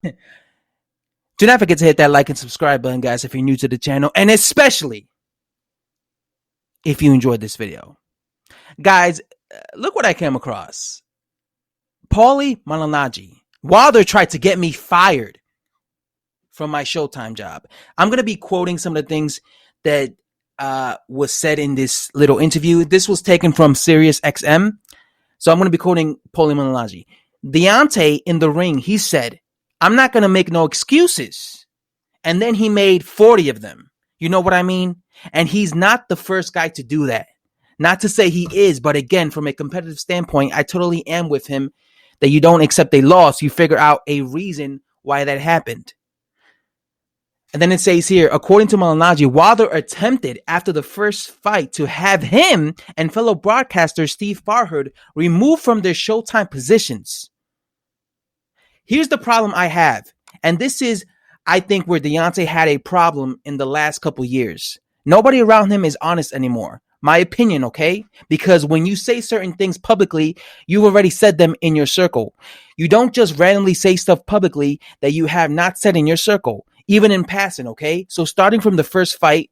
Do not forget to hit that like and subscribe button, guys, if you're new to the channel, and especially if you enjoyed this video. Guys, look what I came across. Paulie Malignaggi. Wilder tried to get me fired from my Showtime job. I'm going to be quoting some of the things that was said in this little interview. This was taken from Sirius XM. So I'm going to be quoting Paulie Malignaggi. Deontay in the ring, he said, "I'm not going to make no excuses." And then he made 40 of them. You know what I mean? And he's not the first guy to do that. Not to say he is, but again, from a competitive standpoint, I totally am with him that you don't accept a loss. You figure out a reason why that happened. And then it says here, according to Malignaggi, Wilder attempted after the first fight to have him and fellow broadcaster Steve Farhood removed from their Showtime positions. Here's the problem I have. And this is, I think, where Deontay had a problem in the last couple years. Nobody around him is honest anymore. My opinion, okay? Because when you say certain things publicly, you've already said them in your circle. You don't just randomly say stuff publicly that you have not said in your circle, even in passing, okay? So starting from the first fight,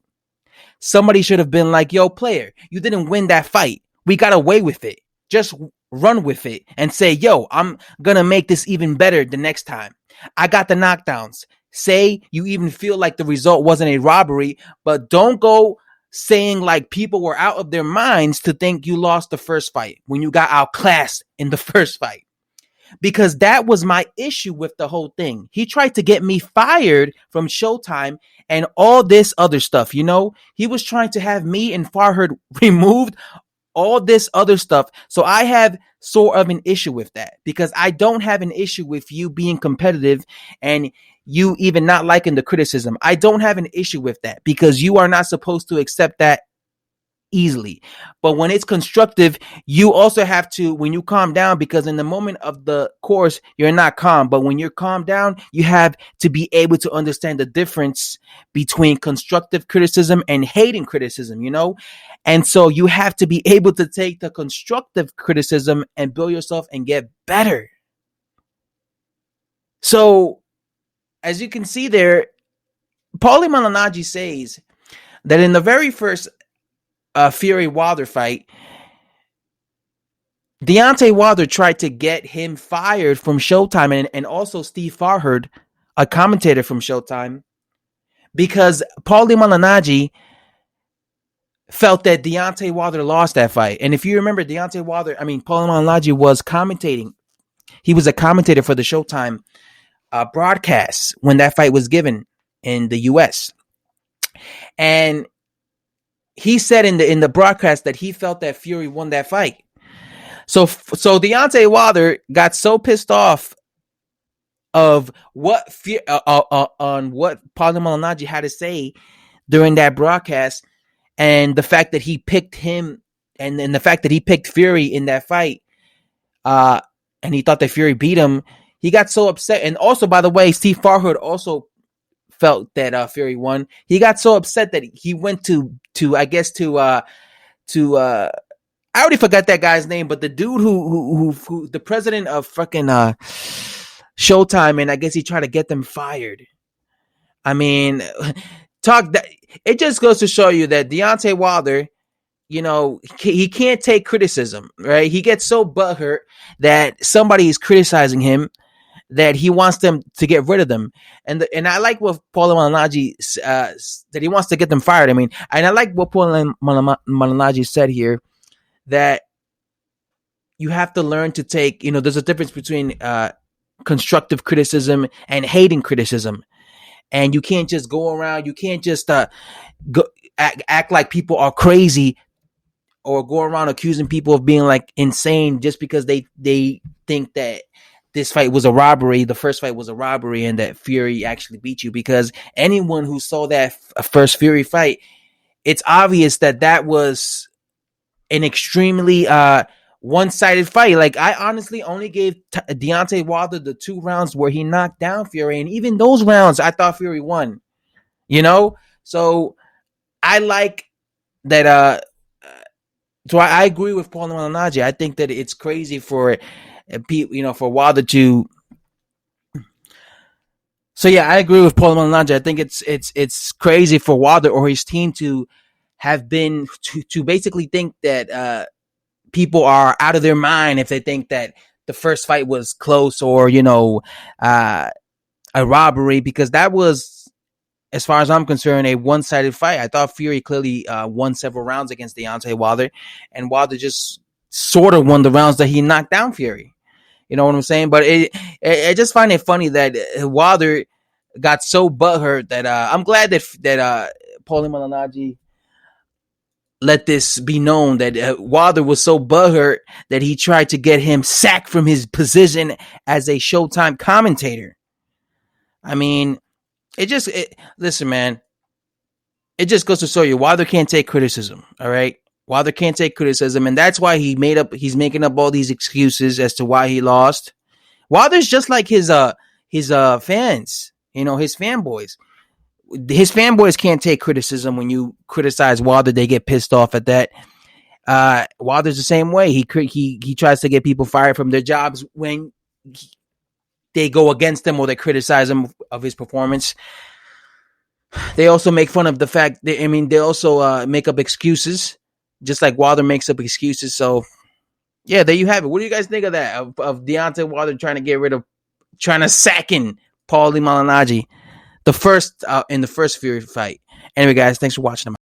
somebody should have been like, yo, player, you didn't win that fight. We got away with it. Just run with it and say, yo, I'm going to make this even better the next time. I got the knockdowns. Say you even feel like the result wasn't a robbery, but don't go saying like people were out of their minds to think you lost the first fight when you got outclassed in the first fight. Because that was my issue with the whole thing. He tried to get me fired from Showtime and all this other stuff, you know? He was trying to have me and Farhood removed, all this other stuff. So I have sort of an issue with that because I don't have an issue with you being competitive and you even not liking the criticism. I don't have an issue with that because you are not supposed to accept that easily. But when it's constructive, you also have to, when you calm down, because in the moment of the course, you're not calm. But when you're calm down, you have to be able to understand the difference between constructive criticism and hating criticism, you know? And so you have to be able to take the constructive criticism and build yourself and get better. So as you can see there, Paulie Malignaggi says that in the very first Fury Wilder fight, Deontay Wilder tried to get him fired from Showtime and also Steve Farhood, a commentator from Showtime, because Paulie Malignaggi felt that Deontay Wilder lost that fight. And if you remember, Paulie Malignaggi was commentating. He was a commentator for the Showtime broadcast when that fight was given in the U.S. And he said in the broadcast that he felt that Fury won that fight. So Deontay Wilder got so pissed off of what on what Paulie Malignaggi had to say during that broadcast, and the fact that he picked him, and the fact that he picked Fury in that fight, and he thought that Fury beat him. He got so upset. And also, by the way, Steve Farhood also felt that Fury won. He got so upset that he went to I already forgot that guy's name, but the dude who the president of fucking Showtime, and I guess he tried to get them fired. I mean, it just goes to show you that Deontay Wilder, you know, he can't take criticism, right? He gets so butthurt that somebody is criticizing him that he wants them to get rid of them. And I like what Paulie Malignaggi that he wants to get them fired. I mean, and I like what Paulie Malignaggi said here, that you have to learn to take, you know, there's a difference between constructive criticism and hating criticism. And you can't just go around, you can't just act like people are crazy or go around accusing people of being like insane just because they think that this fight was a robbery, the first fight was a robbery, and that Fury actually beat you. Because anyone who saw that first Fury fight, it's obvious that was an extremely one-sided fight. Like, I honestly only gave Deontay Wilder the 2 rounds where he knocked down Fury, and even those rounds, I thought Fury won. You know, so I like that. So I agree with Paulie Malignaggi. I think that it's crazy for people, you know, for Wilder to So yeah, I agree with Paulie Malignaggi. I think it's crazy for Wilder or his team to have been to basically think that people are out of their mind if they think that the first fight was close or uh, a robbery, because that was, as far as I'm concerned, a one-sided fight. I thought Fury clearly won several rounds against Deontay Wilder, and Wilder just sort of won the rounds that he knocked down Fury. You know what I'm saying? But I just find it funny that Wilder got so butthurt that I'm glad that Paulie Malignaggi let this be known that Wilder was so butthurt that he tried to get him sacked from his position as a Showtime commentator. I mean, listen, man. It just goes to show you Wilder can't take criticism. All right, Wilder can't take criticism, and that's why he's making up all these excuses as to why he lost. Wilder's just like his fans, his fanboys. His fanboys can't take criticism. When you criticize Wilder, they get pissed off at that. Wilder's the same way. He tries to get people fired from their jobs when they go against him or they criticize him of his performance. They also make fun of the fact that, they also make up excuses, just like Wilder makes up excuses. So, yeah, there you have it. What do you guys think of that? Of Deontay Wilder trying to sack in Paulie Malignaggi, in the first Fury fight. Anyway, guys, thanks for watching.